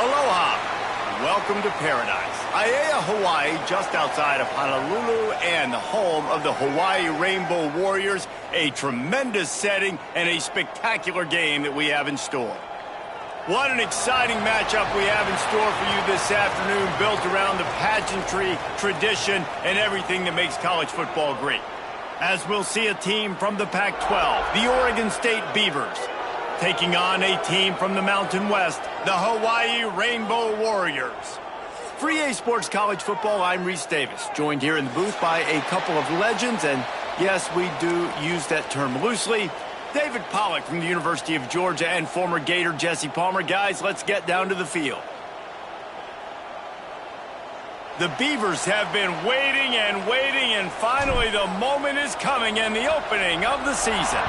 Aloha. Welcome to paradise. Aiea, Hawaii, just outside of Honolulu and the home of the Hawaii Rainbow Warriors. A tremendous setting and a spectacular game that we have in store. What an exciting matchup we have in store for you this afternoon, built around the pageantry, tradition, and everything that makes college football great. As we'll see a team from the Pac-12, the Oregon State Beavers, taking on a team from the Mountain West, the Hawaii Rainbow Warriors. For EA Sports College Football, I'm Reese Davis, joined here in the booth by a couple of legends, and yes, we do use that term loosely. David Pollack from the University of Georgia and former Gator Jesse Palmer. Guys, let's get down to the field. The Beavers have been waiting, and finally the moment is coming and the opening of the season.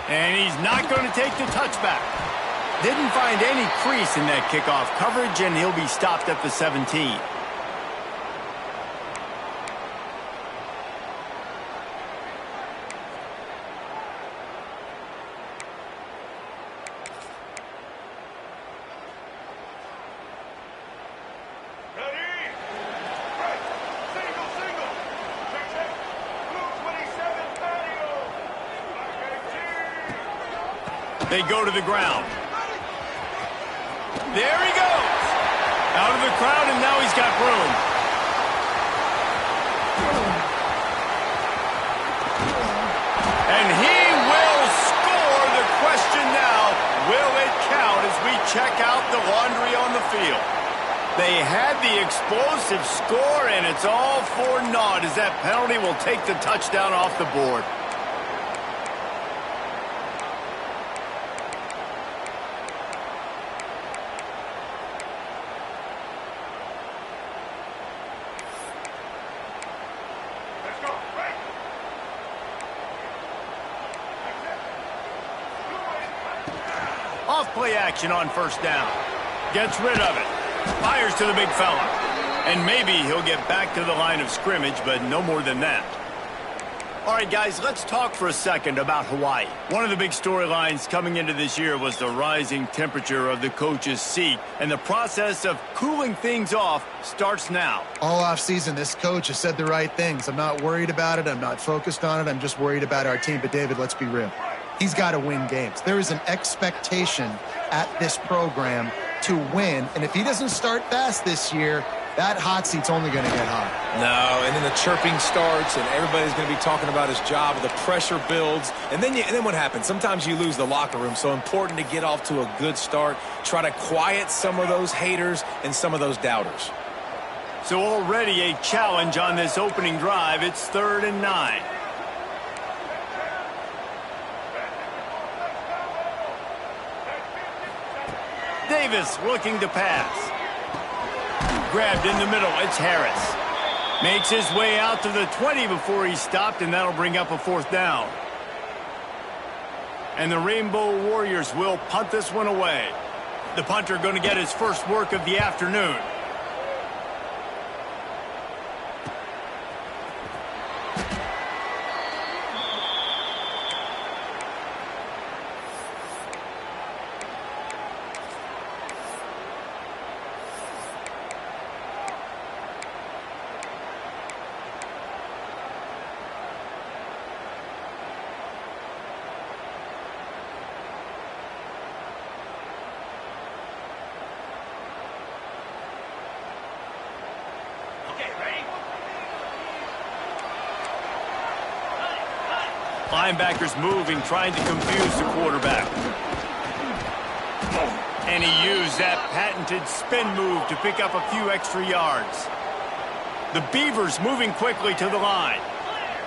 And he's not going to take the touchback. Didn't find any crease in that kickoff coverage, and he'll be stopped at the 17. They go to the ground. There he goes. Out of the crowd, and now he's got room. And he will score. The question now, will it count as we check out the laundry on the field? They had the explosive score, and it's all for naught as that penalty will take the touchdown off the board. Off-play action on first down. Gets rid of it. Fires to the big fella. And maybe he'll get back to the line of scrimmage, but no more than that. All right, guys, let's talk for a second about Hawaii. One of the big storylines coming into this year was the rising temperature of the coach's seat, and the process of cooling things off starts now. All offseason, this coach has said the right things. I'm not worried about it. I'm not focused on it. I'm just worried about our team. But, David, let's be real. He's got to win games. There is an expectation at this program to win, and if he doesn't start fast this year, that hot seat's only going to get hot. No, and then the chirping starts, and everybody's going to be talking about his job. The pressure builds, and then what happens? Sometimes you lose the locker room, so important to get off to a good start. Try to quiet some of those haters and some of those doubters. So already a challenge on this opening drive. It's 3rd and 9. Davis looking to pass. Grabbed in the middle, it's Harris. Makes his way out to the 20 before he's stopped, and that'll bring up a 4th down. And the Rainbow Warriors will punt this one away. The punter going to get his first work of the afternoon. Linebackers moving, trying to confuse the quarterback. And he used that patented spin move to pick up a few extra yards. The Beavers moving quickly to the line.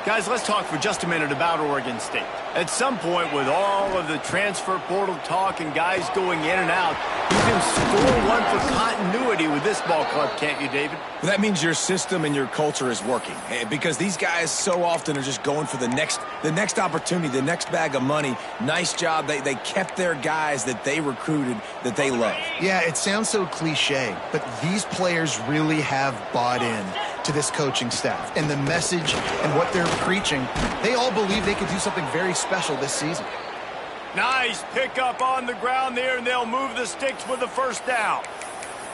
Guys, let's talk for just a minute about Oregon State. At some point, with all of the transfer portal talk and guys going in and out, you can score one for continuity with this ball club, can't you, David? Well, that means your system and your culture is working, because these guys so often are just going for the next opportunity, the next bag of money. Nice job. They kept their guys that they recruited, that they love. Yeah, it sounds so cliche, but these players really have bought in to this coaching staff and the message and what they're preaching. They all believe they could do something very special this season. Nice pickup on the ground there, and they'll move the sticks with the first down.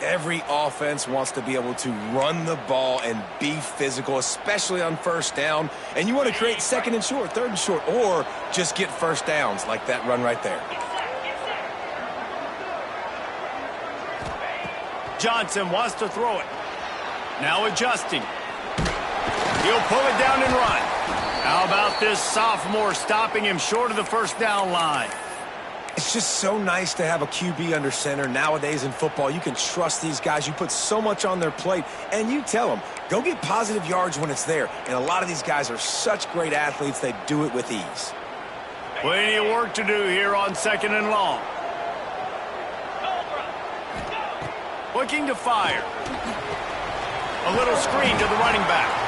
Every offense wants to be able to run the ball and be physical, especially on first down. And you want to create second and short, third and short, or just get first downs like that run right there. Johnson wants to throw it. Now adjusting. He'll pull it down and run. How about this sophomore stopping him short of the first down line? It's just so nice to have a QB under center. Nowadays in football, you can trust these guys. You put so much on their plate, and you tell them, go get positive yards when it's there. And a lot of these guys are such great athletes, they do it with ease. Plenty of work to do here on 2nd and long. Looking to fire. A little screen to the running back.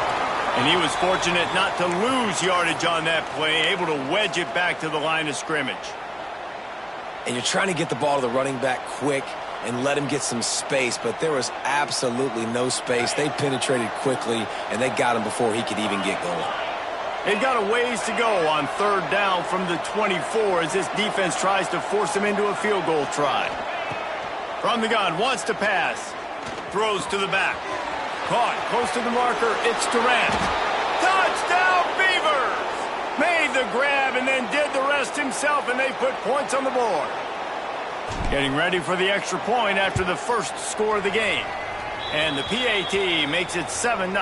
And he was fortunate not to lose yardage on that play, able to wedge it back to the line of scrimmage. And you're trying to get the ball to the running back quick and let him get some space, but there was absolutely no space. They penetrated quickly, and they got him before he could even get going. They've got a ways to go on 3rd down from the 24 as this defense tries to force him into a field goal try. From the gun, wants to pass. Throws to the back. Caught close to the marker. It's Durant. Touchdown, Beavers! Made the grab and then did the rest himself, and they put points on the board. Getting ready for the extra point after the first score of the game. And the PAT makes it 7-0.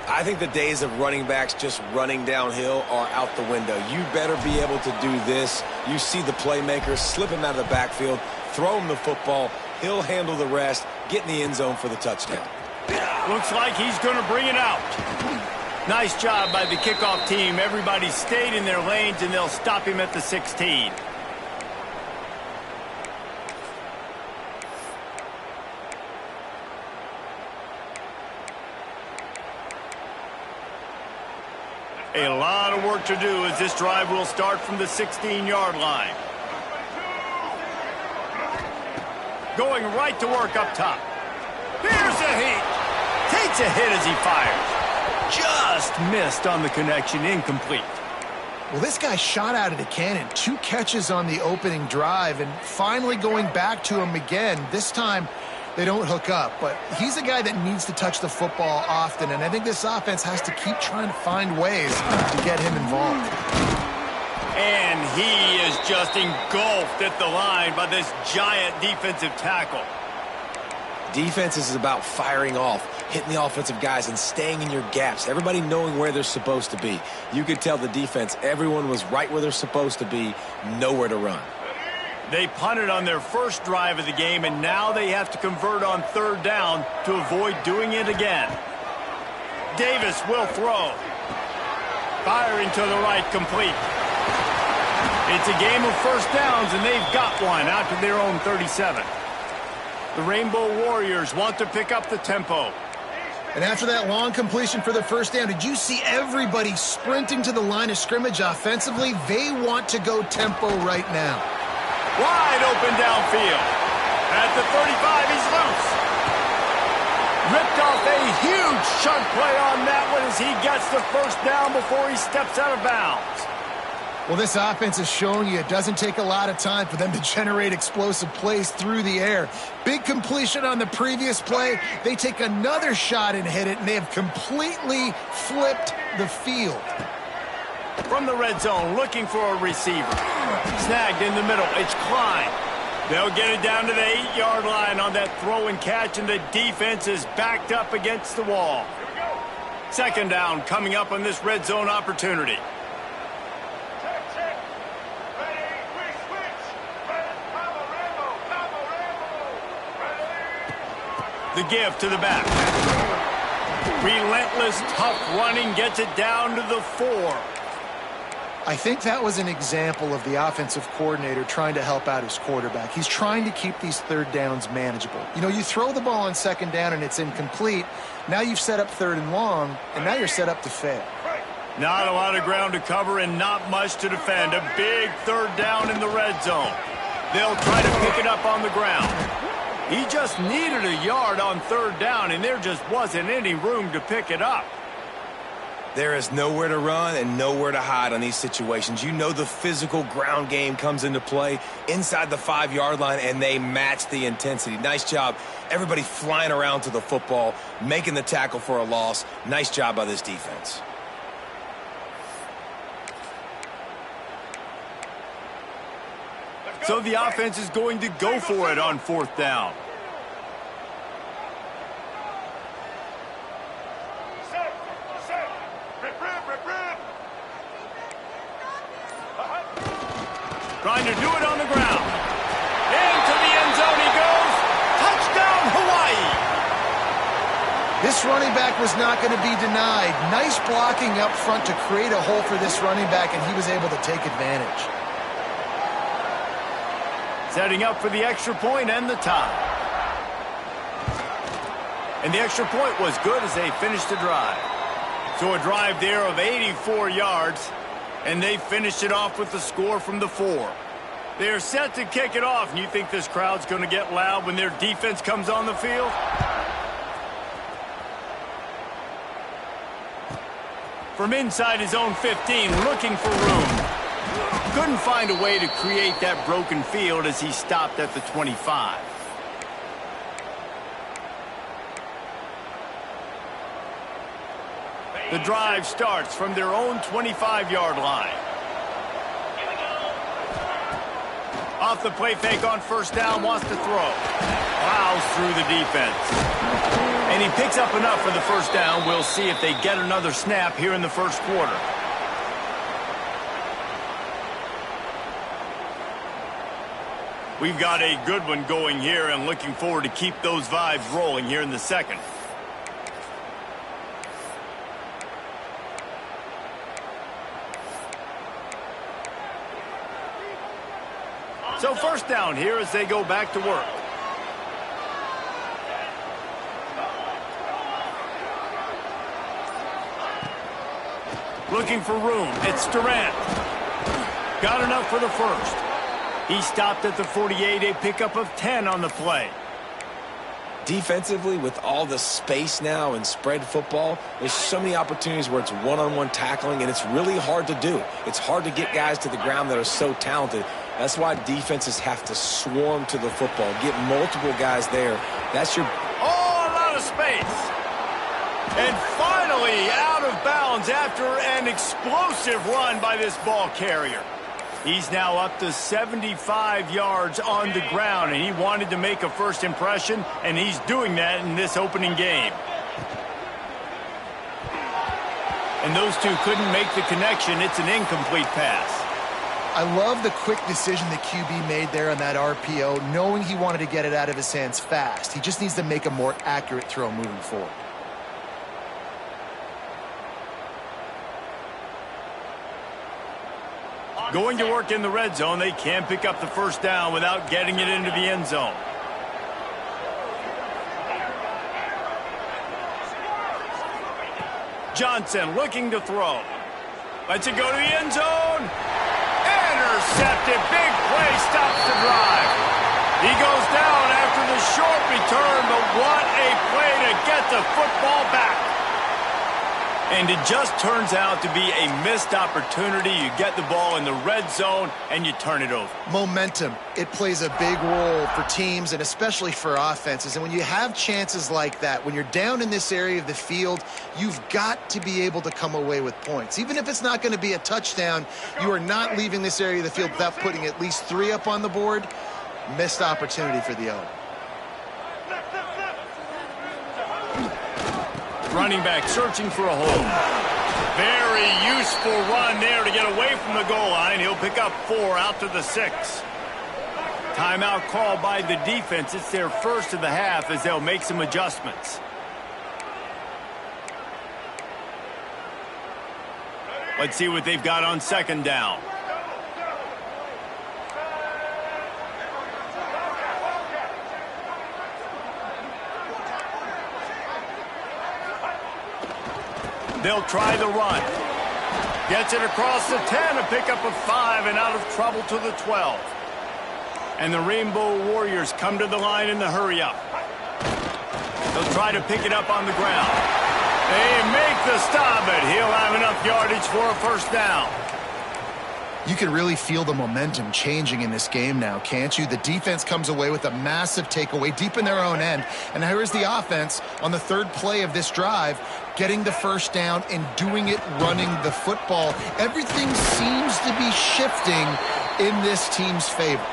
I think the days of running backs just running downhill are out the window. You better be able to do this. You see the playmaker, slip him out of the backfield, throw him the football. He'll handle the rest, get in the end zone for the touchdown. Looks like he's going to bring it out. Nice job by the kickoff team. Everybody stayed in their lanes, and they'll stop him at the 16. A lot of work to do as this drive will start from the 16-yard line. Going right to work up top. Here's a hit. Takes a hit as he fires. Just missed on the connection, incomplete. Well, this guy shot out of the cannon. 2 catches on the opening drive, and finally going back to him again. This time, they don't hook up, but he's a guy that needs to touch the football often, and I think this offense has to keep trying to find ways to get him involved. And he is just engulfed at the line by this giant defensive tackle. Defense is about firing off, hitting the offensive guys and staying in your gaps. Everybody knowing where they're supposed to be. You could tell the defense, everyone was right where they're supposed to be, nowhere to run. They punted on their first drive of the game, and now they have to convert on 3rd down to avoid doing it again. Davis will throw. Firing to the right, complete. It's a game of first downs, and they've got one out to their own 37. The Rainbow Warriors want to pick up the tempo. And after that long completion for the first down, did you see everybody sprinting to the line of scrimmage offensively? They want to go tempo right now. Wide open downfield. At the 35, he's loose. Ripped off a huge chunk play on that one as he gets the first down before he steps out of bounds. Well, this offense is showing you it doesn't take a lot of time for them to generate explosive plays through the air. Big completion on the previous play. They take another shot and hit it, and they have completely flipped the field. From the red zone, looking for a receiver. Snagged in the middle. It's Klein. They'll get it down to the 8-yard line on that throw and catch, and the defense is backed up against the wall. 2nd down coming up on this red zone opportunity. The give to the back. Relentless, tough running gets it down to the 4. I think that was an example of the offensive coordinator trying to help out his quarterback. He's trying to keep these 3rd downs manageable. You know, you throw the ball on 2nd down and it's incomplete. Now you've set up 3rd and long, and now you're set up to fail. Not a lot of ground to cover and not much to defend. A big 3rd down in the red zone. They'll try to pick it up on the ground. He just needed a yard on 3rd down, and there just wasn't any room to pick it up. There is nowhere to run and nowhere to hide on these situations. You know the physical ground game comes into play inside the 5-yard line, and they match the intensity. Nice job. Everybody flying around to the football, making the tackle for a loss. Nice job by this defense. So the offense is going to go for it on 4th down. Trying to do it on the ground. Into the end zone he goes. Touchdown, Hawaii. This running back was not going to be denied. Nice blocking up front to create a hole for this running back, and he was able to take advantage. Setting up for the extra point and the tie. And the extra point was good as they finished the drive. So a drive there of 84 yards, and they finished it off with the score from the 4. They're set to kick it off, and you think this crowd's going to get loud when their defense comes on the field? From inside his own 15, looking for room. Couldn't find a way to create that broken field as he stopped at the 25. The drive starts from their own 25-yard line. Off the play fake on 1st down, wants to throw. Plows through the defense. And he picks up enough for the 1st down. We'll see if they get another snap here in the 1st quarter. We've got a good one going here and looking forward to keep those vibes rolling here in the 2nd. So 1st down here as they go back to work. Looking for room. It's Durant. Got enough for the 1st. He stopped at the 48, a pickup of 10 on the play. Defensively, with all the space now and spread football, there's so many opportunities where it's one-on-one tackling, and it's really hard to do. It's hard to get guys to the ground that are so talented. That's why defenses have to swarm to the football, get multiple guys there. That's your... Oh, a lot of space. And finally out of bounds after an explosive run by this ball carrier. He's now up to 75 yards on the ground, and he wanted to make a first impression, and he's doing that in this opening game. And those two couldn't make the connection. It's an incomplete pass. I love the quick decision the QB made there on that RPO, knowing he wanted to get it out of his hands fast. He just needs to make a more accurate throw moving forward. Going to work in the red zone. They can't pick up the 1st down without getting it into the end zone. Johnson looking to throw. Lets it go to the end zone. Intercepted. Big play stops the drive. He goes down after the short return, but what a play to get the football back. And it just turns out to be a missed opportunity. You get the ball in the red zone, and you turn it over. Momentum. It plays a big role for teams and especially for offenses. And when you have chances like that, when you're down in this area of the field, you've got to be able to come away with points. Even if it's not going to be a touchdown, you are not leaving this area of the field without putting at least 3 up on the board. Missed opportunity for the owner. Running back searching for a hole. Very useful run there to get away from the goal line. He'll pick up 4 out to the 6. Timeout called by the defense. It's their first of the half as they'll make some adjustments. Let's see what they've got on 2nd down. They'll try the run. Gets it across the 10, a pickup of 5, and out of trouble to the 12. And the Rainbow Warriors come to the line in the hurry-up. They'll try to pick it up on the ground. They make the stop, but he'll have enough yardage for a first down. You can really feel the momentum changing in this game now, can't you? The defense comes away with a massive takeaway deep in their own end. And here is the offense on the third play of this drive, getting the first down and doing it running the football. Everything seems to be shifting in this team's favor.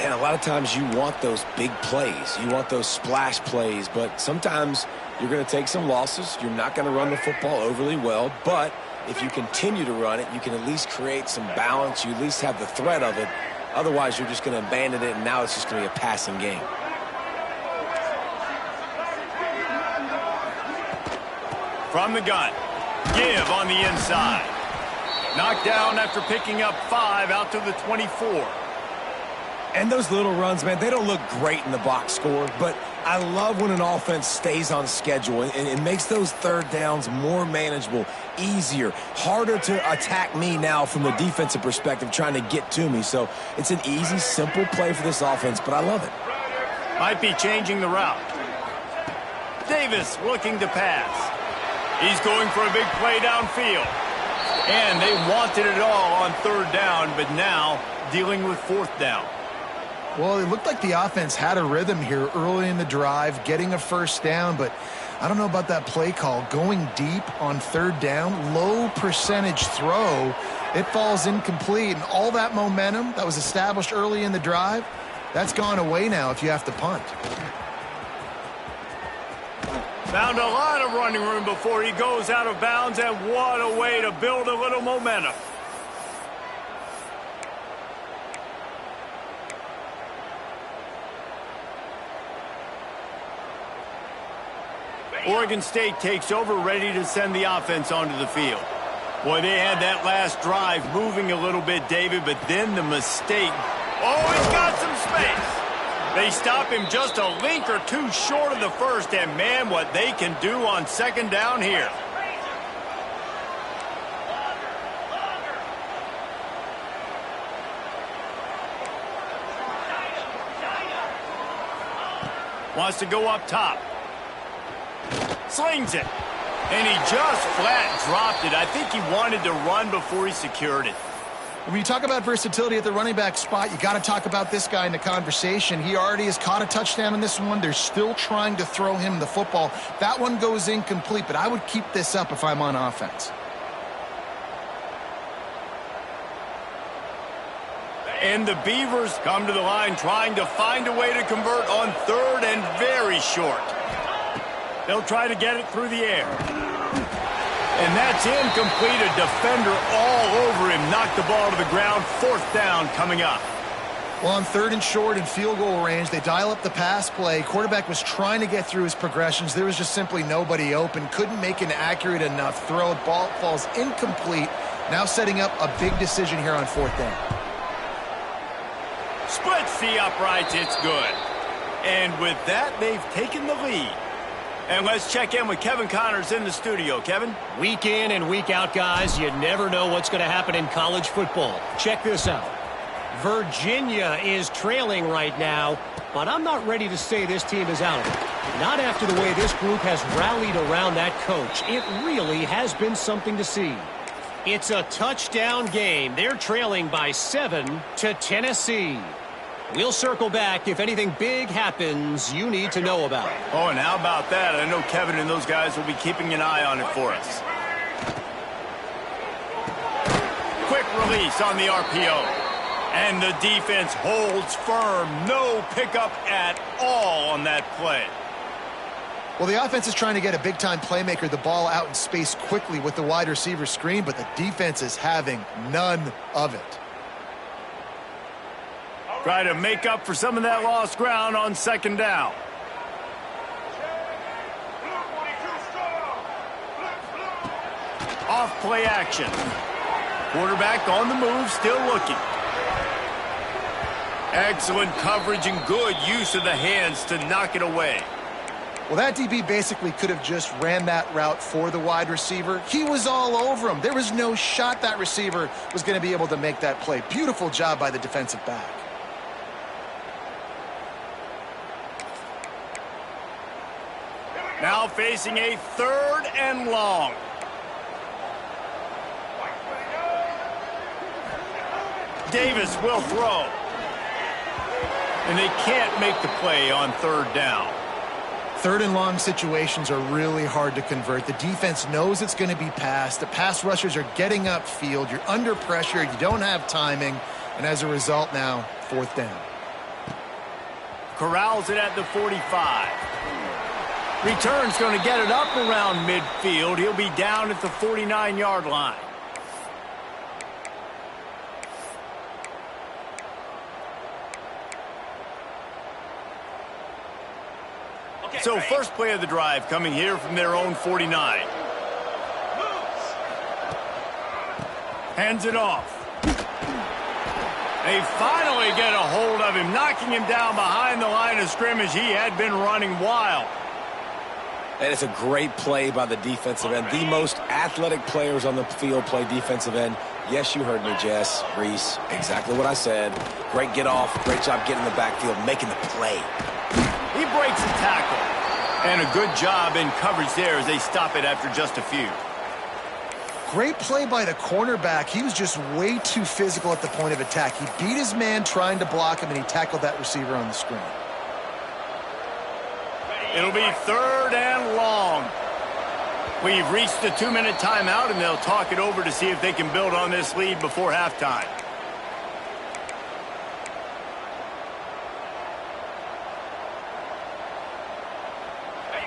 And a lot of times you want those big plays. You want those splash plays. But sometimes you're going to take some losses. You're not going to run the football overly well. But if you continue to run it, you can at least create some balance. You at least have the threat of it. Otherwise, you're just going to abandon it, and now it's just going to be a passing game. From the gun. Give on the inside. Knocked down after picking up 5 out to the 24. And those little runs, man, they don't look great in the box score, but I love when an offense stays on schedule and it makes those third downs more manageable, easier, harder to attack me now from the defensive perspective trying to get to me. So it's an easy, simple play for this offense, but I love it. Might be changing the route. Davis looking to pass. He's going for a big play downfield. And they wanted it all on third down, but now dealing with fourth down. Well, it looked like the offense had a rhythm here early in the drive, getting a first down, but I don't know about that play call. Going deep on third down, low percentage throw, it falls incomplete, and all that momentum that was established early in the drive, that's gone away now if you have to punt. Found a lot of running room before he goes out of bounds, and what a way to build a little momentum. Oregon State takes over, ready to send the offense onto the field. Boy, they had that last drive moving a little bit, David, but then the mistake. Oh, he's got some space. They stop him just a link or two short of the first, and man, what they can do on second down here. Wants to go up top. Slings it. And he just flat dropped it. I think he wanted to run before he secured it. When you talk about versatility at the running back spot, you got to talk about this guy in the conversation. He already has caught a touchdown in this one. They're still trying to throw him the football. That one goes incomplete, but I would keep this up if I'm on offense. And the Beavers come to the line trying to find a way to convert on third and very short. They'll try to get it through the air. And that's incomplete. A defender all over him. Knocked the ball to the ground. Fourth down coming up. Well, on third and short and field goal range, they dial up the pass play. Quarterback was trying to get through his progressions. There was just simply nobody open. Couldn't make an accurate enough throw. Ball falls incomplete. Now setting up a big decision here on fourth down. Splits the uprights. It's good. And with that, they've taken the lead. And let's check in with Kevin Connors in the studio. Kevin? Week in and week out, guys, you never know what's going to happen in college football. Check this out. Virginia is trailing right now, but I'm not ready to say this team is out of it. Not after the way this group has rallied around that coach. It really has been something to see. It's a touchdown game. They're trailing by 7 to Tennessee. We'll circle back if anything big happens you need to know about. Oh, and how about that? I know Kevin and those guys will be keeping an eye on it for us. Quick release on the RPO. And the defense holds firm. No pickup at all on that play. Well, the offense is trying to get a big-time playmaker the ball out in space quickly with the wide receiver screen, but the defense is having none of it. Try to make up for some of that lost ground on second down. Off play action. Quarterback on the move, still looking. Excellent coverage and good use of the hands to knock it away. Well, that DB basically could have just ran that route for the wide receiver. He was all over him. There was no shot that receiver was going to be able to make that play. Beautiful job by the defensive back. Now facing a 3rd and long. Davis will throw. And they can't make the play on 3rd down. 3rd and long situations are really hard to convert. The defense knows it's going to be passed. The pass rushers are getting upfield. You're under pressure. You don't have timing. And as a result now, 4th down. Corrals it at the 45. Return's going to get it up around midfield. He'll be down at the 49-yard line. So first play of the drive coming here from their own 49. Hands it off. They finally get a hold of him, knocking him down behind the line of scrimmage. He had been running wild. And it's a great play by the defensive end. The most athletic players on the field play defensive end. Yes, you heard me, Jess, Reese. Exactly what I said. Great get off. Great job getting in the backfield, making the play. He breaks the tackle. And a good job in coverage there as they stop it after just a few. Great play by the cornerback. He was just way too physical at the point of attack. He beat his man trying to block him, and he tackled that receiver on the screen. It'll be 3rd and long. We've reached the 2-minute timeout, and they'll talk it over to see if they can build on this lead before halftime.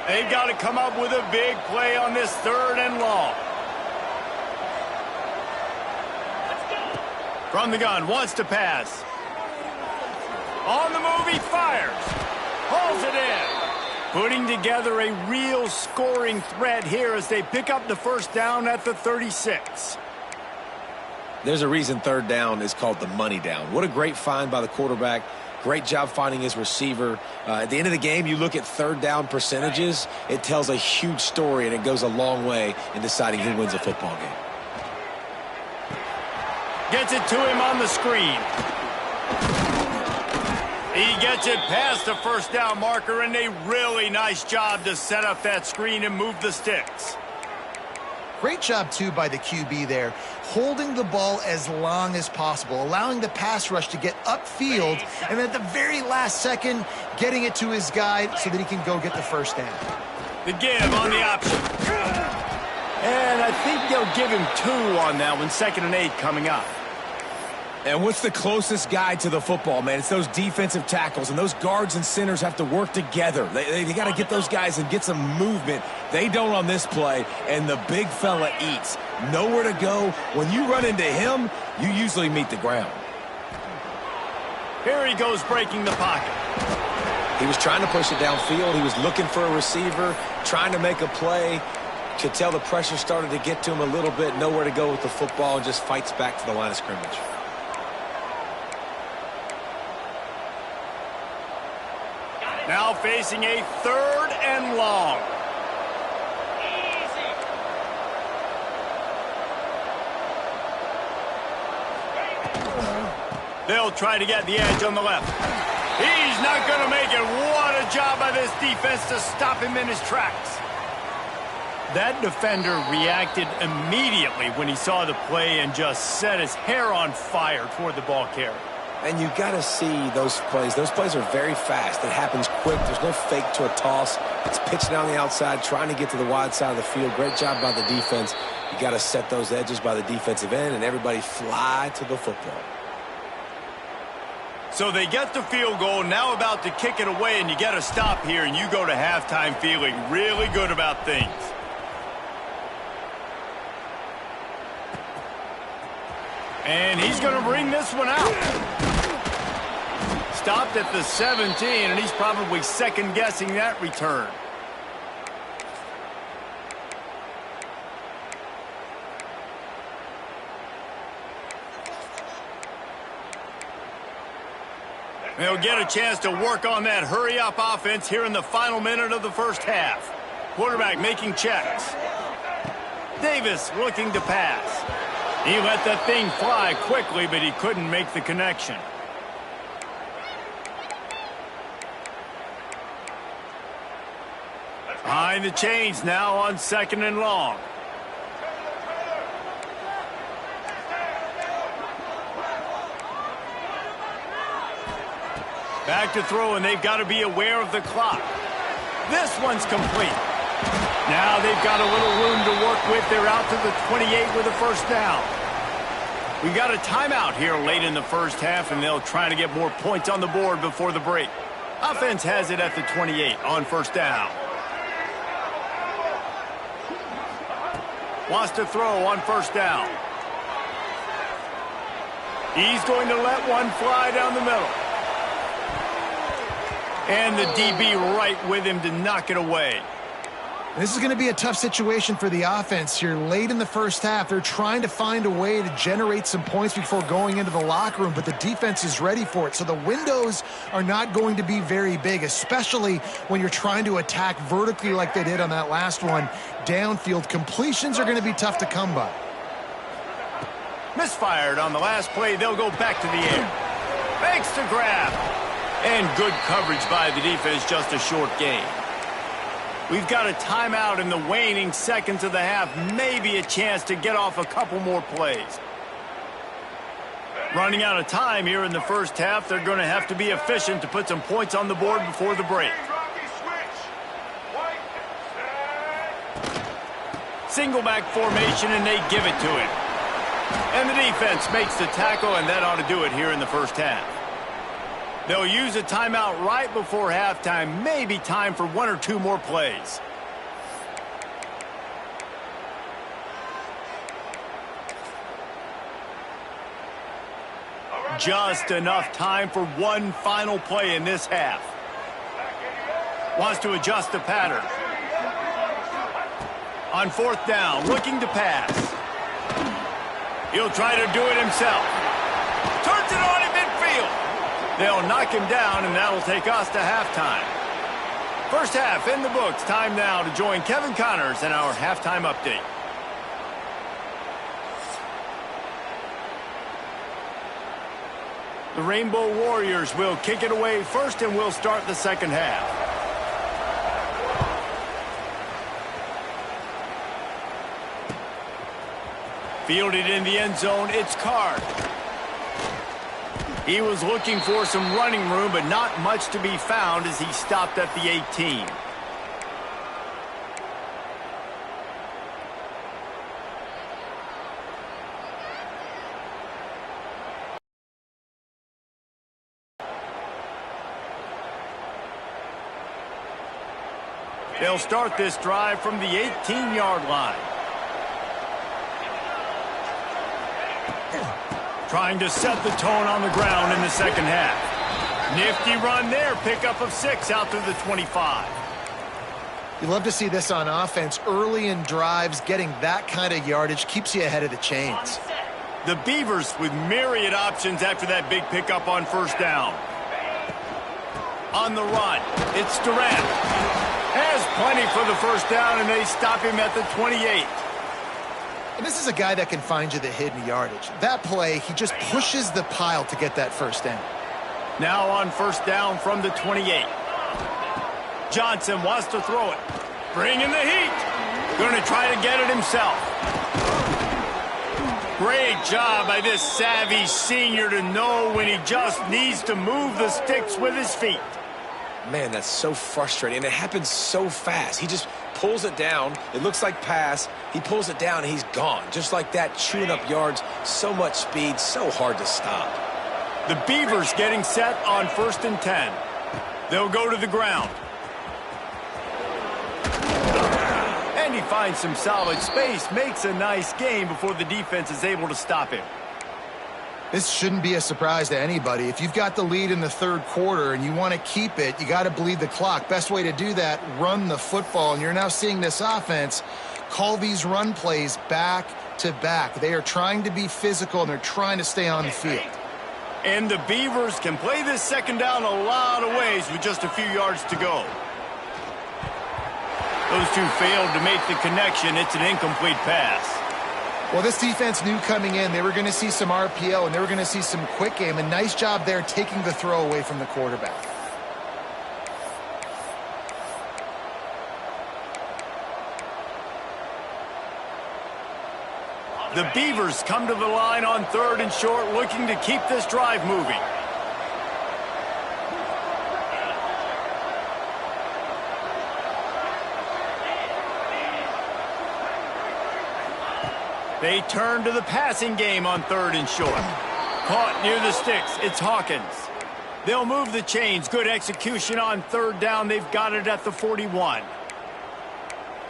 They've got to come up with a big play on this 3rd and long. From the gun, wants to pass. On the move, he fires. Hauls it in. Putting together a real scoring threat here as they pick up the 1st down at the 36. There's a reason 3rd down is called the money down. What a great find by the quarterback. Great job finding his receiver. At the end of the game, you look at 3rd down percentages. It tells a huge story, and it goes a long way in deciding who wins a football game. Gets it to him on the screen. He gets it past the 1st down marker, and a really nice job to set up that screen and move the sticks. Great job, too, by the QB there, holding the ball as long as possible, allowing the pass rush to get upfield, and at the very last second, getting it to his guy so that he can go get the 1st down. The give on the option. And I think they'll give him 2 on that one, 2nd and 8 coming up. And what's the closest guy to the football, man? It's those defensive tackles, and those guards and centers have to work together. They got to get those guys and get some movement. They don't on this play, and the big fella eats. Nowhere to go. When you run into him, you usually meet the ground. Here he goes breaking the pocket. He was trying to push it downfield. He was looking for a receiver, trying to make a play. Could tell the pressure started to get to him a little bit. Nowhere to go with the football, and just fights back to the line of scrimmage. Now facing a 3rd and long. They'll try to get the edge on the left. He's not going to make it. What a job by this defense to stop him in his tracks. That defender reacted immediately when he saw the play and just set his hair on fire toward the ball carrier. And you got to see those plays. Those plays are very fast. It happens quick. There's no fake to a toss. It's pitched down the outside, trying to get to the wide side of the field. Great job by the defense. You got to set those edges by the defensive end, and everybody fly to the football. So they get the field goal, now about to kick it away, and you get a stop here, and you go to halftime feeling really good about things. And he's going to bring this one out. Stopped at the 17, and he's probably second-guessing that return. They'll get a chance to work on that hurry-up offense here in the final minute of the 1st half. Quarterback making checks. Davis looking to pass. He let that thing fly quickly, but he couldn't make the connection. Behind the chains now on 2nd and long. Back to throw, and they've got to be aware of the clock. This one's complete. Now they've got a little room to work with. They're out to the 28 with a first down. We got a timeout here late in the first half, and they'll try to get more points on the board before the break. Offense has it at the 28 on first down. Wants to throw on first down. He's going to let one fly down the middle. And the DB right with him to knock it away. This is going to be a tough situation for the offense here. Late in the first half, they're trying to find a way to generate some points before going into the locker room, but the defense is ready for it. So the windows are not going to be very big, especially when you're trying to attack vertically like they did on that last one. Downfield completions are going to be tough to come by. Misfired on the last play. They'll go back to the air. Makes the grab. And good coverage by the defense, just a short gain. We've got a timeout in the waning seconds of the half. Maybe a chance to get off a couple more plays. Running out of time here in the first half. They're going to have to be efficient to put some points on the board before the break. Single back formation, and they give it to him. And the defense makes the tackle, and that ought to do it here in the first half. They'll use a timeout right before halftime. Maybe time for one or two more plays. Just enough time for one final play in this half. Wants to adjust the pattern. On fourth down, looking to pass. He'll try to do it himself. Turns it on in midfield. They'll knock him down, and that'll take us to halftime. First half in the books. Time now to join Kevin Connors in our halftime update. The Rainbow Warriors will kick it away first, and we'll start the second half. Fielded in the end zone, it's Card. He was looking for some running room, but not much to be found as he stopped at the 18. They'll start this drive from the 18-yard line. Trying to set the tone on the ground in the second half. Nifty run there. Pickup of 6 out to the 25. You love to see this on offense. Early in drives, getting that kind of yardage keeps you ahead of the chains. The Beavers with myriad options after that big pickup on first down. On the run, it's Durant. Has plenty for the first down, and they stop him at the 28. And this is a guy that can find you the hidden yardage. That play, he just pushes the pile to get that first down. Now on first down from the 28. Johnson wants to throw it. Bringing the heat. Going to try to get it himself. Great job by this savvy senior to know when he just needs to move the sticks with his feet. Man, that's so frustrating, and it happens so fast. He just pulls it down. It looks like pass. He pulls it down, and he's gone. Just like that, chewing up yards. So much speed, so hard to stop. The Beavers getting set on 1st and 10. They'll go to the ground. And he finds some solid space, makes a nice gain before the defense is able to stop him. This shouldn't be a surprise to anybody. If you've got the lead in the third quarter and you want to keep it, you got to bleed the clock. Best way to do that, run the football. And you're now seeing this offense call these run plays back to back. They are trying to be physical, and they're trying to stay on the field. And the Beavers can play this second down a lot of ways with just a few yards to go. Those two failed to make the connection. It's an incomplete pass. Well, this defense knew coming in they were going to see some RPO and they were going to see some quick game. A nice job there taking the throw away from the quarterback. The Beavers come to the line on 3rd and short, looking to keep this drive moving. They turn to the passing game on 3rd and short. Caught near the sticks. It's Hawkins. They'll move the chains. Good execution on 3rd down. They've got it at the 41.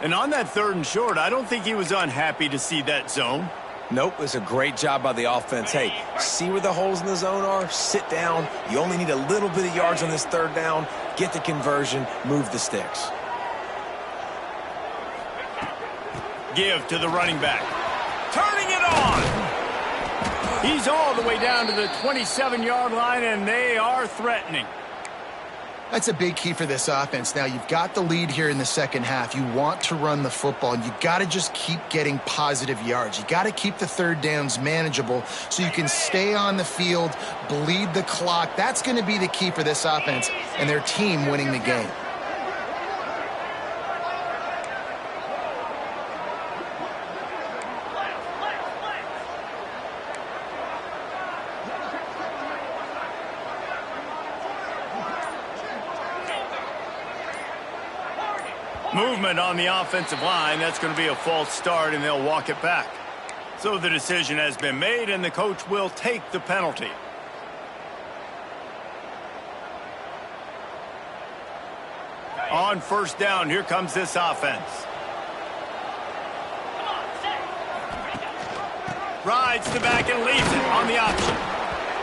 And on that 3rd and short, I don't think he was unhappy to see that zone. Nope, it's a great job by the offense. Hey, see where the holes in the zone are? Sit down. You only need a little bit of yards on this 3rd down. Get the conversion. Move the sticks. Give to the running back. Turning it on. He's all the way down to the 27-yard line, and they are threatening. That's a big key for this offense. Now, you've got the lead here in the second half. You want to run the football, and you got to just keep getting positive yards. You got to keep the 3rd downs manageable so you can stay on the field, bleed the clock. That's going to be the key for this offense and their team winning the game. Movement on the offensive line. That's going to be a false start, and they'll walk it back. So the decision has been made, and the coach will take the penalty. On 1st down, here comes this offense. Rides the back and leaves it on the option.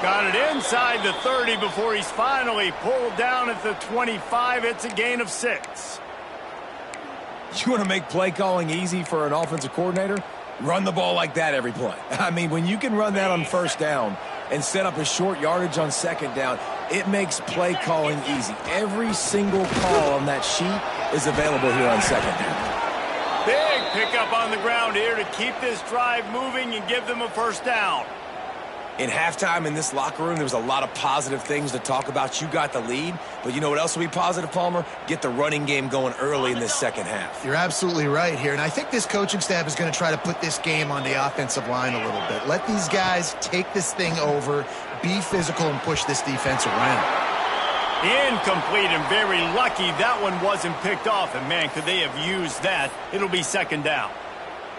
Got it inside the 30 before he's finally pulled down at the 25. It's a gain of 6. You want to make play calling easy for an offensive coordinator? Run the ball like that every play. I mean, when you can run that on 1st down and set up a short yardage on 2nd down, it makes play calling easy. Every single call on that sheet is available here on 2nd down. Big pickup on the ground here to keep this drive moving and give them a 1st down. In halftime in this locker room, there was a lot of positive things to talk about. You got the lead, but you know what else will be positive, Palmer? Get the running game going early in this second half. You're absolutely right here, and I think this coaching staff is going to try to put this game on the offensive line a little bit. Let these guys take this thing over, be physical, and push this defense around. Incomplete, and very lucky that one wasn't picked off. And, man, could they have used that? It'll be 2nd down.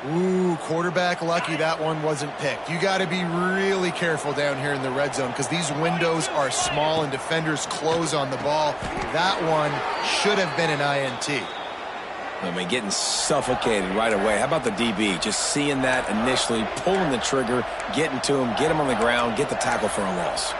Ooh, quarterback lucky that one wasn't picked. You got to be really careful down here in the red zone because these windows are small and defenders close on the ball. That one should have been an INT. I mean, getting suffocated right away. How about the DB? Just seeing that initially, pulling the trigger, getting to him, get him on the ground, get the tackle for a loss.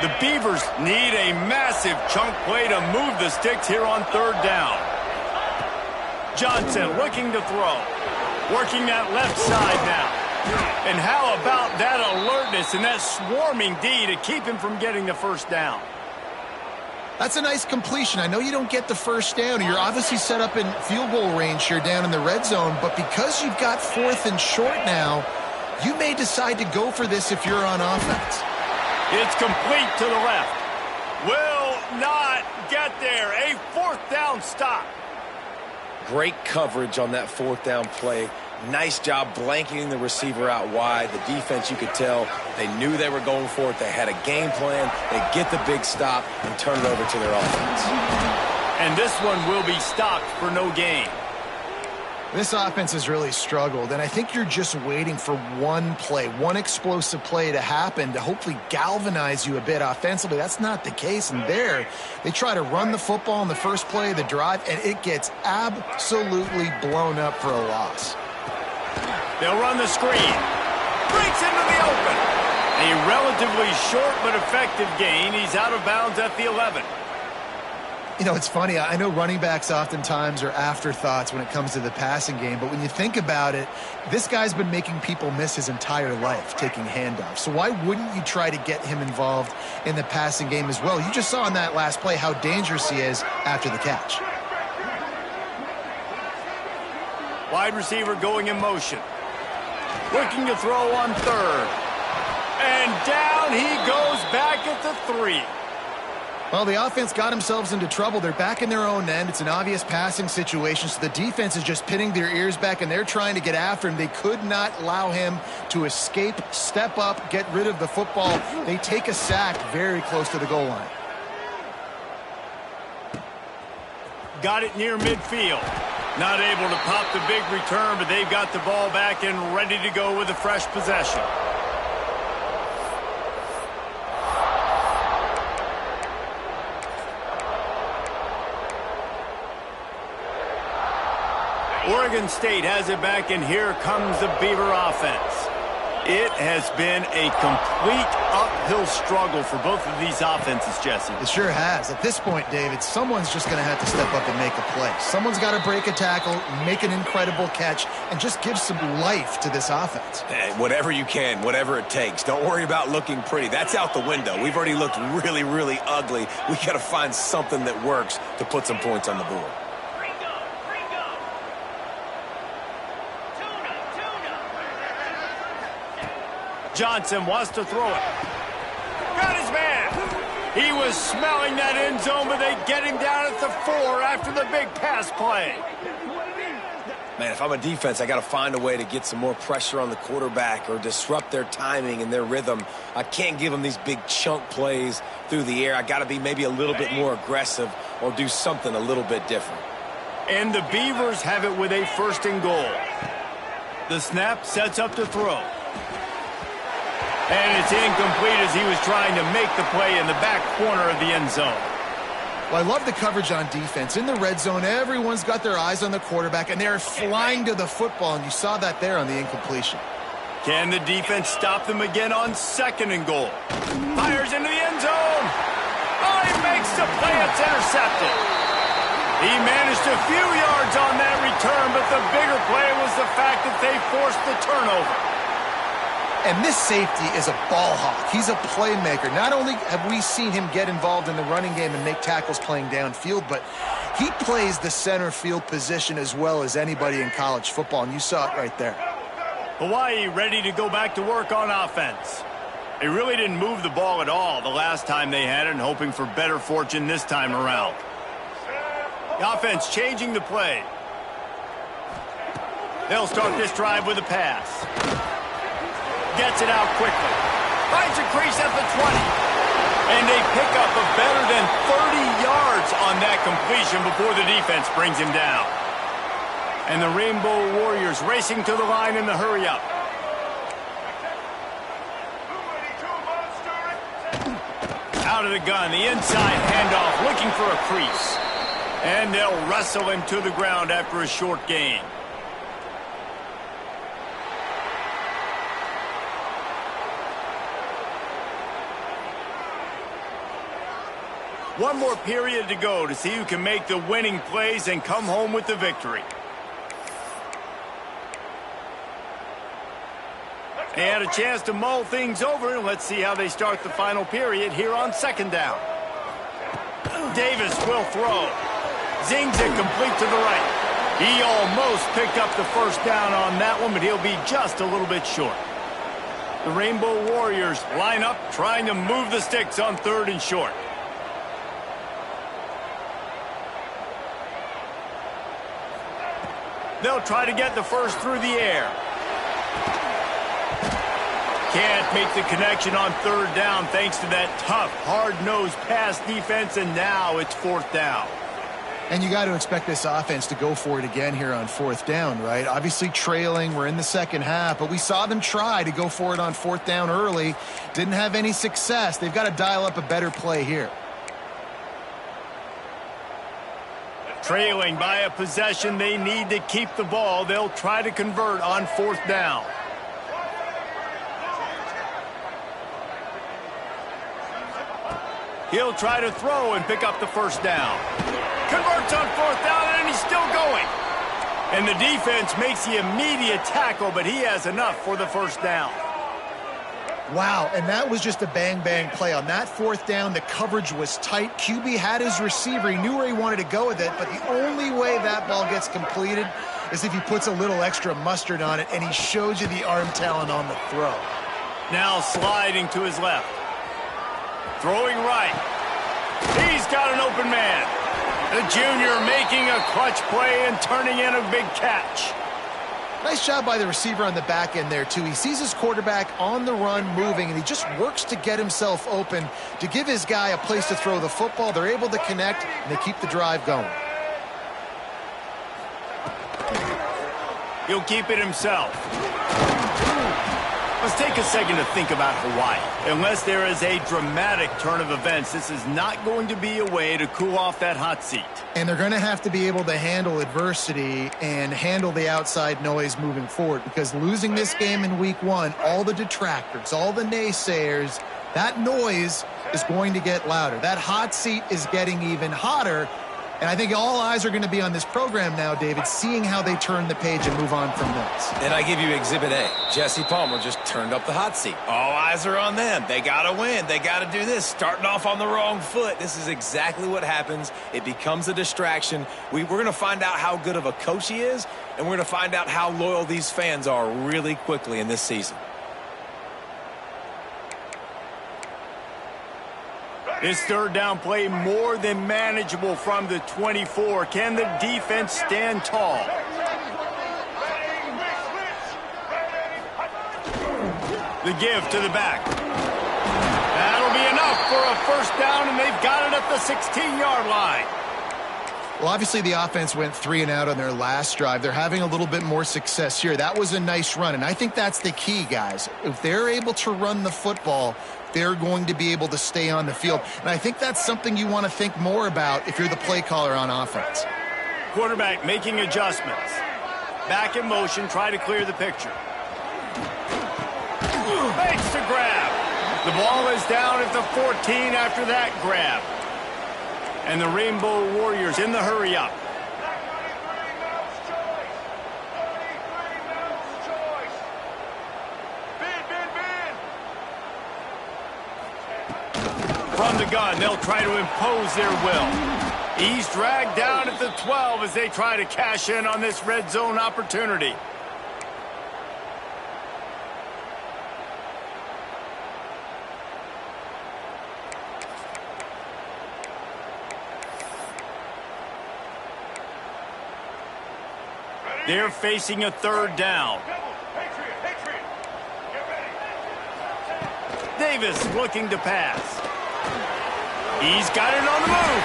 The Beavers need a massive chunk play to move the sticks here on 3rd down. Johnson looking to throw. Working that left side now. And how about that alertness and that swarming D to keep him from getting the 1st down? That's a nice completion. I know you don't get the 1st down. You're obviously set up in field goal range here down in the red zone, but because you've got 4th and short now, you may decide to go for this if you're on offense. It's complete to the left. Will not get there. A 4th down stop. Great coverage on that 4th down play. Nice job blanketing the receiver out wide. The defense, you could tell, they knew they were going for it. They had a game plan. They get the big stop and turn it over to their offense. And this one will be stopped for no gain. This offense has really struggled, and I think you're just waiting for one play, one explosive play to happen to hopefully galvanize you a bit offensively. That's not the case, and there they try to run the football in the first play of the drive, and it gets absolutely blown up for a loss. They'll run the screen. Breaks into the open. A relatively short but effective gain. He's out of bounds at the 11. You know, it's funny. I know running backs oftentimes are afterthoughts when it comes to the passing game, but when you think about it, this guy's been making people miss his entire life taking handoffs. So why wouldn't you try to get him involved in the passing game as well? You just saw in that last play how dangerous he is after the catch. Wide receiver going in motion. Looking to throw on 3rd. And down he goes back at the 3. Well, the offense got themselves into trouble. They're back in their own end. It's an obvious passing situation, so the defense is just pinning their ears back, and they're trying to get after him. They could not allow him to escape, step up, get rid of the football. They take a sack very close to the goal line. Got it near midfield. Not able to pop the big return, but they've got the ball back and ready to go with a fresh possession. Oregon State has it back, and here comes the Beaver offense. It has been a complete uphill struggle for both of these offenses, Jesse. It sure has. At this point, David, someone's just going to have to step up and make a play. Someone's got to break a tackle, make an incredible catch, and just give some life to this offense. Hey, whatever you can, whatever it takes. Don't worry about looking pretty. That's out the window. We've already looked really, really ugly. We got to find something that works to put some points on the board. Johnson wants to throw it. Got his man. He was smelling that end zone, but they get him down at the 4 after the big pass play. Man, if I'm a defense, I got to find a way to get some more pressure on the quarterback or disrupt their timing and their rhythm. I can't give them these big chunk plays through the air. I got to be maybe a little bit more aggressive or do something a little bit different. And the Beavers have it with a 1st and goal. The snap sets up to throw. And it's incomplete as he was trying to make the play in the back corner of the end zone. Well, I love the coverage on defense. In the red zone, everyone's got their eyes on the quarterback, and they're flying to the football, and you saw that there on the incompletion. Can the defense stop them again on 2nd and goal? Fires into the end zone. Oh, he makes the play. It's intercepted. He managed a few yards on that return, but the bigger play was the fact that they forced the turnover. And this safety is a ball hawk. He's a playmaker. Not only have we seen him get involved in the running game and make tackles playing downfield, but he plays the center field position as well as anybody in college football, and you saw it right there. Hawaii ready to go back to work on offense. They really didn't move the ball at all the last time they had it, and hoping for better fortune this time around. The offense changing the play. They'll start this drive with a pass. Gets it out quickly. Finds a crease at the 20. And they pick up a better than 30 yards on that completion before the defense brings him down. And the Rainbow Warriors racing to the line in the hurry-up. Out of the gun, the inside handoff, looking for a crease. And they'll wrestle him to the ground after a short gain. One more period to go to see who can make the winning plays and come home with the victory. They had a chance to mull things over, and let's see how they start the final period here on 2nd down. Davis will throw. Zings it complete to the right. He almost picked up the 1st down on that one, but he'll be just a little bit short. The Rainbow Warriors line up, trying to move the sticks on 3rd and short. They'll try to get the 1st through the air. Can't make the connection on 3rd down thanks to that tough, hard-nosed pass defense, and now it's 4th down. And you got to expect this offense to go for it again here on 4th down, right? Obviously trailing, we're in the 2nd half, but we saw them try to go for it on 4th down early. Didn't have any success. They've got to dial up a better play here. Trailing by a possession, they need to keep the ball. They'll try to convert on 4th down. He'll try to throw and pick up the 1st down. Converts on 4th down, and he's still going. And the defense makes the immediate tackle, but he has enough for the 1st down. Wow, and that was just a bang-bang play. On that 4th down, the coverage was tight. QB had his receiver. He knew where he wanted to go with it, but the only way that ball gets completed is if he puts a little extra mustard on it, and he shows you the arm talent on the throw. Now sliding to his left. Throwing right. He got an open man. The junior making a clutch play and turning in a big catch. Nice job by the receiver on the back end there, too. He sees his quarterback on the run moving, and he just works to get himself open to give his guy a place to throw the football. They're able to connect, and they keep the drive going. He'll keep it himself. Let's take a second to think about Hawaii. Unless there is a dramatic turn of events, this is not going to be a way to cool off that hot seat. And they're going to have to be able to handle adversity and handle the outside noise moving forward, because losing this game in week 1, all the detractors, all the naysayers, that noise is going to get louder. That hot seat is getting even hotter. And I think all eyes are going to be on this program now, David, seeing how they turn the page and move on from this. And I give you Exhibit A. Jesse Palmer just turned up the hot seat. All eyes are on them. They got to win. They got to do this. Starting off on the wrong foot. This is exactly what happens. It becomes a distraction. We're going to find out how good of a coach he is, and we're going to find out how loyal these fans are really quickly in this season. This third down play more than manageable from the 24. Can the defense stand tall? The give to the back. That'll be enough for a first down, and they've got it at the 16-yard line. Well, obviously the offense went 3 and out on their last drive. They're having a little bit more success here. That was a nice run, and I think that's the key, guys. If they're able to run the football, they're going to be able to stay on the field. And I think that's something you want to think more about if you're the play caller on offense. Quarterback making adjustments. Back in motion, try to clear the picture. Makes the grab. The ball is down at the 14 after that grab. And the Rainbow Warriors in the hurry up. From the gun, they'll try to impose their will. He's dragged down at the 12 as they try to cash in on this red zone opportunity. They're facing a third down. Davis looking to pass. He's got it on the move.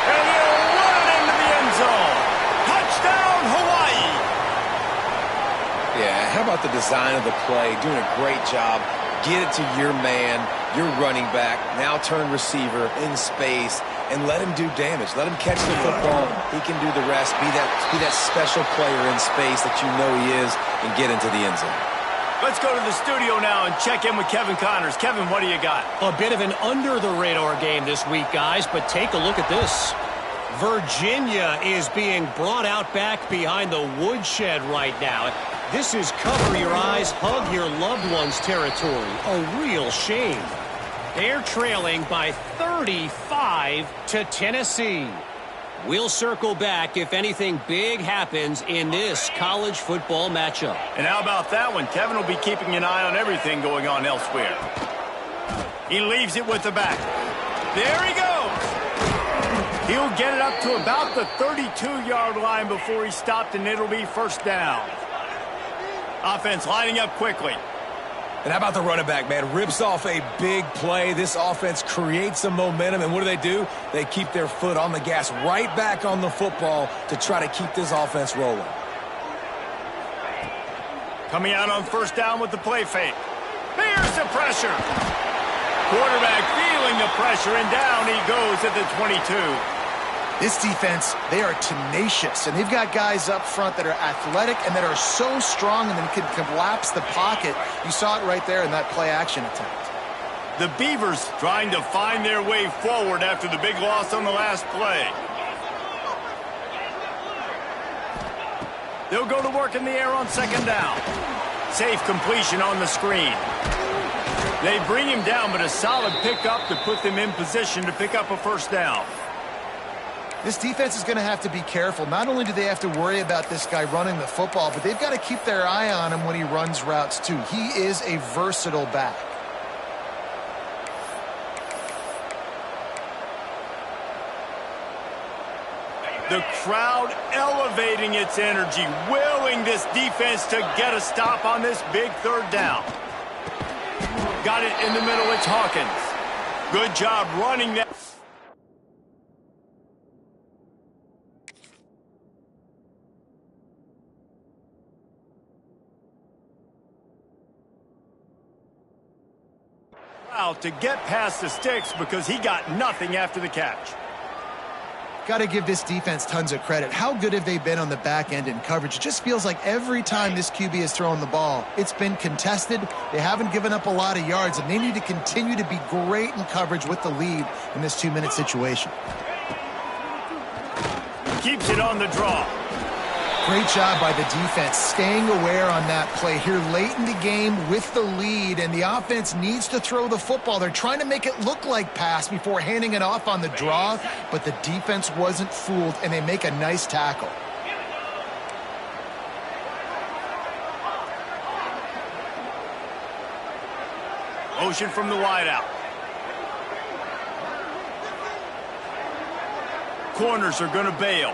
And he'll run into the end zone. Touchdown, Hawaii. Yeah, how about the design of the play? Doing a great job. Get it to your man, your running back, now turn receiver in space, and let him do damage. Let him catch the football. He can do the rest. Be that special player in space that you know he is, and get into the end zone. Let's go to the studio now and check in with Kevin Connors. Kevin, what do you got? A bit of an under-the-radar game this week, guys, but take a look at this. Virginia is being brought out back behind the woodshed right now. This is cover your eyes, hug your loved ones territory. A real shame. They're trailing by 35 to Tennessee. We'll circle back if anything big happens in this college football matchup. And how about that one? Kevin will be keeping an eye on everything going on elsewhere. He leaves it with the back. There he goes. He'll get it up to about the 32-yard line before he stopped, and it'll be first down. Offense lining up quickly. And how about the running back, man? Rips off a big play. This offense creates some momentum, and what do? They keep their foot on the gas, right back on the football to try to keep this offense rolling. Coming out on first down with the play fake. There's the pressure. Quarterback feeling the pressure, and down he goes at the 22. This defense, they are tenacious, and they've got guys up front that are athletic and that are so strong and then can collapse the pocket. You saw it right there in that play-action attempt. The Beavers trying to find their way forward after the big loss on the last play. They'll go to work in the air on second down. Safe completion on the screen. They bring him down, but a solid pickup to put them in position to pick up a first down. This defense is going to have to be careful. Not only do they have to worry about this guy running the football, but they've got to keep their eye on him when he runs routes too. He is a versatile back. The crowd elevating its energy, willing this defense to get a stop on this big third down. Got it in the middle. It's Hawkins. Good job running that. Out to get past the sticks because he got nothing after the catch. Got to give this defense tons of credit. How good have they been on the back end in coverage? It just feels like every time this QB has thrown the ball, it's been contested. They haven't given up a lot of yards, and they need to continue to be great in coverage with the lead in this 2-minute situation. Keeps it on the draw. Great job by the defense staying aware on that play here late in the game with the lead, and the offense needs to throw the football. They're trying to make it look like pass before handing it off on the draw, but the defense wasn't fooled, and they make a nice tackle. Motion from the wideout. Corners are going to bail.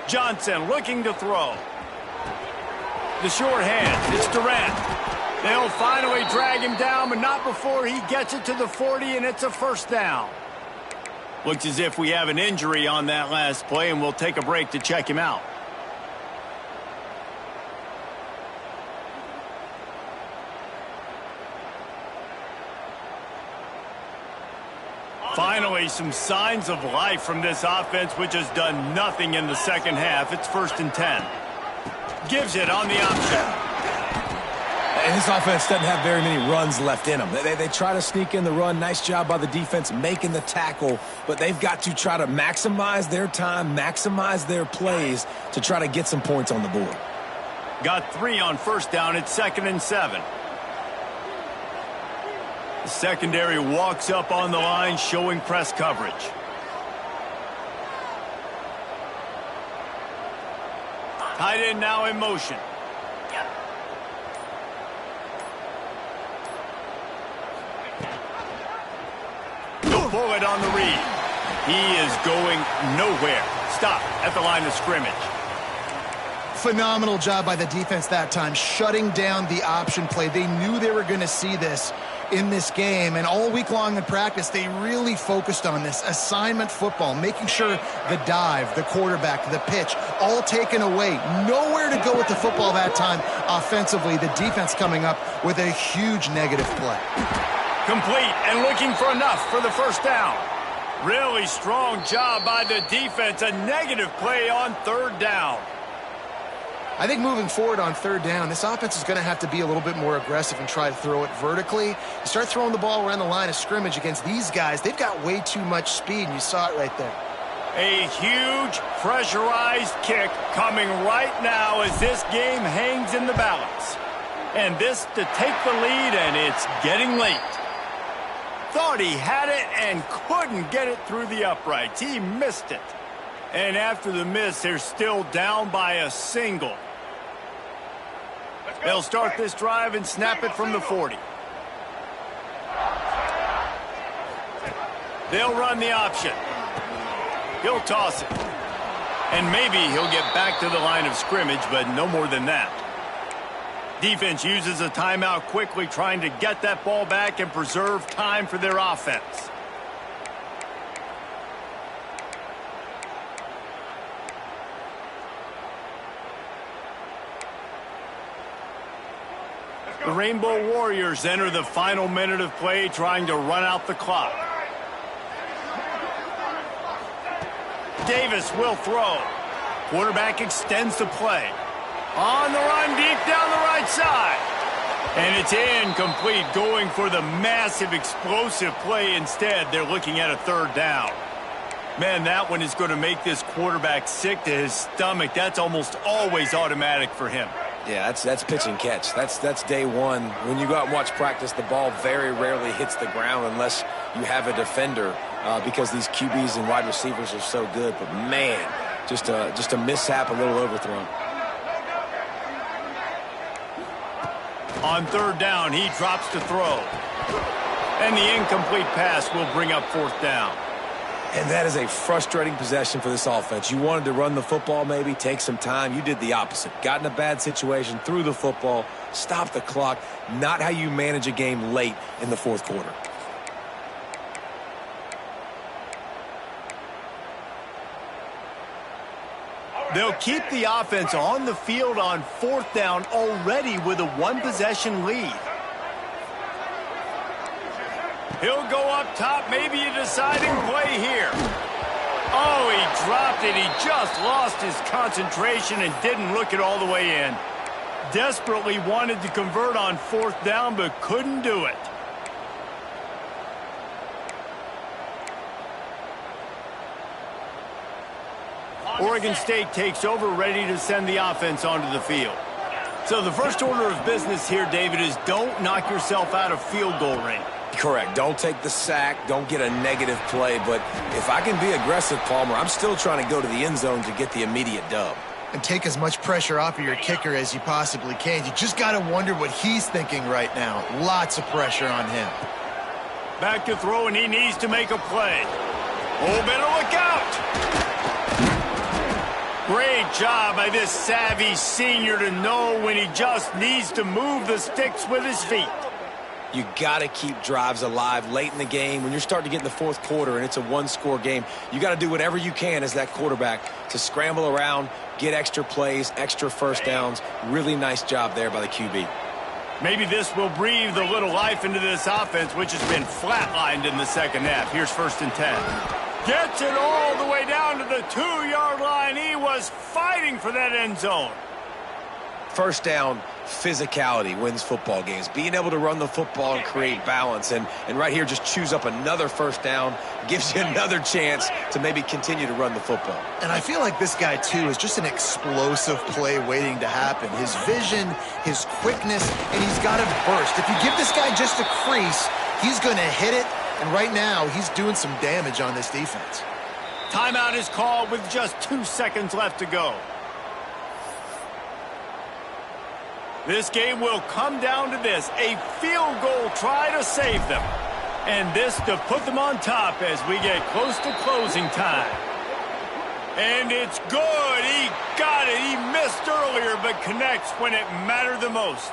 Johnson looking to throw. The short hand. It's Durant. They'll finally drag him down, but not before he gets it to the 40, and it's a first down. Looks as if we have an injury on that last play, and we'll take a break to check him out. Finally, some signs of life from this offense, which has done nothing in the second half. It's 1st and 10. Gives it on the option. And this offense doesn't have very many runs left in them. They try to sneak in the run. Nice job by the defense making the tackle, but they've got to try to maximize their time, maximize their plays to try to get some points on the board. Got 3 on first down. It's 2nd and 7. The secondary walks up on the line, showing press coverage. Tight end now in motion. No bullet on the read. He is going nowhere. Stop at the line of scrimmage. Phenomenal job by the defense that time, shutting down the option play. They knew they were going to see this in this game, and all week long in practice, they really focused on this assignment football, making sure the dive, the quarterback, the pitch, all taken away. Nowhere to go with the football that time offensively. The defense coming up with a huge negative play. Complete and looking for enough for the first down. Really strong job by the defense. A negative play on 3rd down. I think moving forward on 3rd down, this offense is going to have to be a little bit more aggressive and try to throw it vertically. You start throwing the ball around the line of scrimmage against these guys, they've got way too much speed, and you saw it right there. A huge pressurized kick coming right now as this game hangs in the balance. And this to take the lead, and it's getting late. Thought he had it and couldn't get it through the uprights. He missed it. And after the miss, they're still down by a single. They'll start this drive and snap it from the 40. They'll run the option. He'll toss it. And maybe he'll get back to the line of scrimmage, but no more than that. Defense uses a timeout quickly, trying to get that ball back and preserve time for their offense. The Rainbow Warriors enter the final minute of play, trying to run out the clock. Davis will throw. Quarterback extends the play. On the run, deep down the right side. And it's incomplete, going for the massive explosive play instead. They're looking at a 3rd down. Man, that one is going to make this quarterback sick to his stomach. That's almost always automatic for him. Yeah, that's pitch and catch. That's day one. When you go out and watch practice, the ball very rarely hits the ground unless you have a defender because these QBs and wide receivers are so good. But, man, just a mishap, a little overthrown. On third down, he drops to throw. And the incomplete pass will bring up fourth down. And that is a frustrating possession for this offense. You wanted to run the football, maybe take some time. You did the opposite. Got in a bad situation, threw the football, stopped the clock. Not how you manage a game late in the fourth quarter. They'll keep the offense on the field on fourth down already with a one-possession lead. He'll go up top, maybe a deciding play here. Oh, he dropped it. He just lost his concentration and didn't look it all the way in. Desperately wanted to convert on fourth down, but couldn't do it. Oregon State takes over, ready to send the offense onto the field. So the first order of business here, David, is don't knock yourself out of field goal range. Correct. Don't take the sack. Don't get a negative play. But if I can be aggressive, Palmer, I'm still trying to go to the end zone to get the immediate dub. And take as much pressure off of your kicker as you possibly can. You just got to wonder what he's thinking right now. Lots of pressure on him. Back to throw, and he needs to make a play. Oh, better look out! Great job by this savvy senior to know when he just needs to move the sticks with his feet. You got to keep drives alive late in the game. When you're starting to get in the fourth quarter and it's a one-score game, you got to do whatever you can as that quarterback to scramble around, get extra plays, extra first downs. Really nice job there by the QB. Maybe this will breathe a little life into this offense, which has been flatlined in the second half. Here's 1st and 10. Gets it all the way down to the 2-yard line. He was fighting for that end zone. First down, physicality wins football games. Being able to run the football and create balance. And right here, just choose up another first down. Gives you another chance to maybe continue to run the football. And I feel like this guy, too, is just an explosive play waiting to happen. His vision, his quickness, and he's got a burst. If you give this guy just a crease, he's going to hit it. And right now, he's doing some damage on this defense. Timeout is called with just 2 seconds left to go. This game will come down to this, a field goal try to save them. And this to put them on top as we get close to closing time. And it's good. He got it. He missed earlier, but connects when it mattered the most.